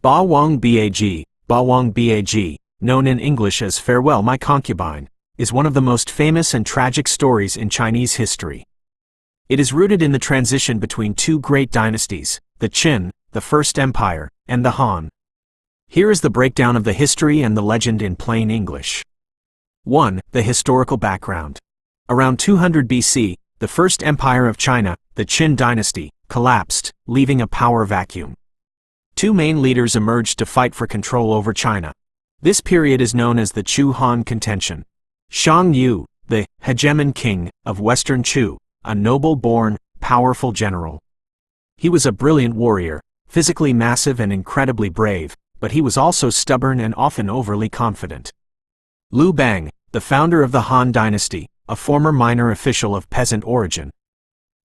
霸王Bag, known in English as Farewell My Concubine, is one of the most famous and tragic stories in Chinese history. It is rooted in the transition between two great dynasties, the Qin, the First Empire, and the Han. Here is the breakdown of the history and the legend in plain English. 1. The historical background. Around 200 BC, the First Empire of China, the Qin dynasty, collapsed, leaving a power vacuum. Two main leaders emerged to fight for control over China. This period is known as the Chu-Han contention. Shang Yu, the hegemon king of Western Chu, a noble-born, powerful general. He was a brilliant warrior, physically massive and incredibly brave, but he was also stubborn and often overly confident. Liu Bang, the founder of the Han dynasty, a former minor official of peasant origin.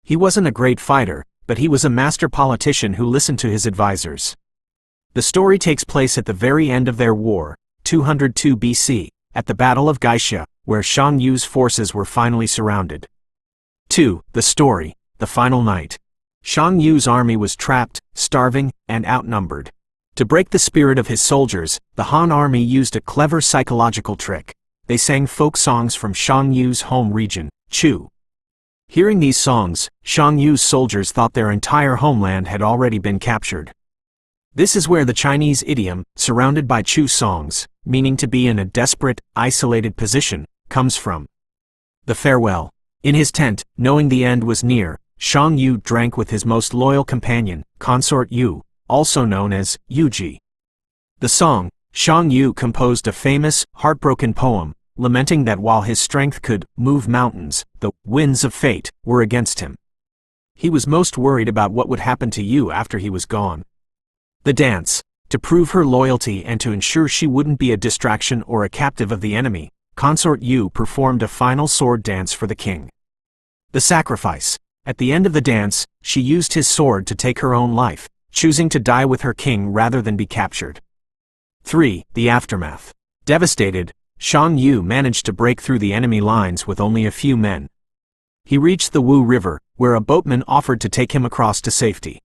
He wasn't a great fighter, but he was a master politician who listened to his advisors. The story takes place at the very end of their war, 202 BC, at the Battle of Gaixia, where Shang Yu's forces were finally surrounded. 2. The story, the final night. Shang Yu's army was trapped, starving, and outnumbered. To break the spirit of his soldiers, the Han army used a clever psychological trick. They sang folk songs from Shang Yu's home region, Chu. Hearing these songs, Shang Yu's soldiers thought their entire homeland had already been captured. This is where the Chinese idiom, surrounded by Chu songs, meaning to be in a desperate, isolated position, comes from. The farewell. In his tent, knowing the end was near, Shang Yu drank with his most loyal companion, Consort Yu, also known as Yuji. The song, Shang Yu composed a famous, heartbroken poem, lamenting that while his strength could move mountains, the winds of fate were against him. He was most worried about what would happen to Yu after he was gone. The dance. To prove her loyalty and to ensure she wouldn't be a distraction or a captive of the enemy, Consort Yu performed a final sword dance for the king. The sacrifice. At the end of the dance, she used his sword to take her own life, choosing to die with her king rather than be captured. 3. The aftermath. Devastated, Shang Yu managed to break through the enemy lines with only a few men. He reached the Wu River, where a boatman offered to take him across to safety.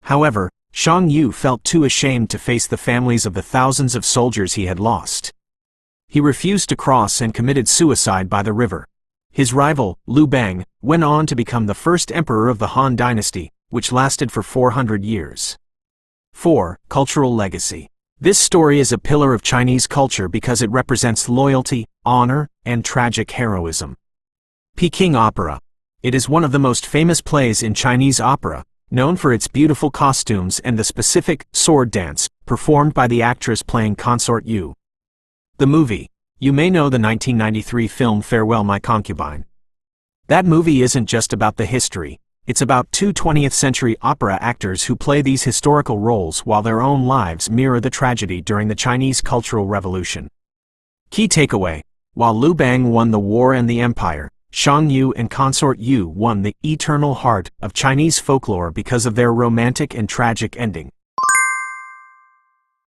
However, Shang Yu felt too ashamed to face the families of the thousands of soldiers he had lost. He refused to cross and committed suicide by the river. His rival, Liu Bang, went on to become the first emperor of the Han dynasty, which lasted for 400 years. 4. Cultural legacy. This story is a pillar of Chinese culture because it represents loyalty, honor, and tragic heroism. Peking Opera. It is one of the most famous plays in Chinese opera, known for its beautiful costumes and the specific sword dance performed by the actress playing Consort Yu. The movie. You may know the 1993 film Farewell My Concubine. That movie isn't just about the history, it's about two 20th-century opera actors who play these historical roles while their own lives mirror the tragedy during the Chinese Cultural Revolution. Key takeaway. While Liu Bang won the war and the empire, Shang Yu and Consort Yu won the eternal heart of Chinese folklore because of their romantic and tragic ending.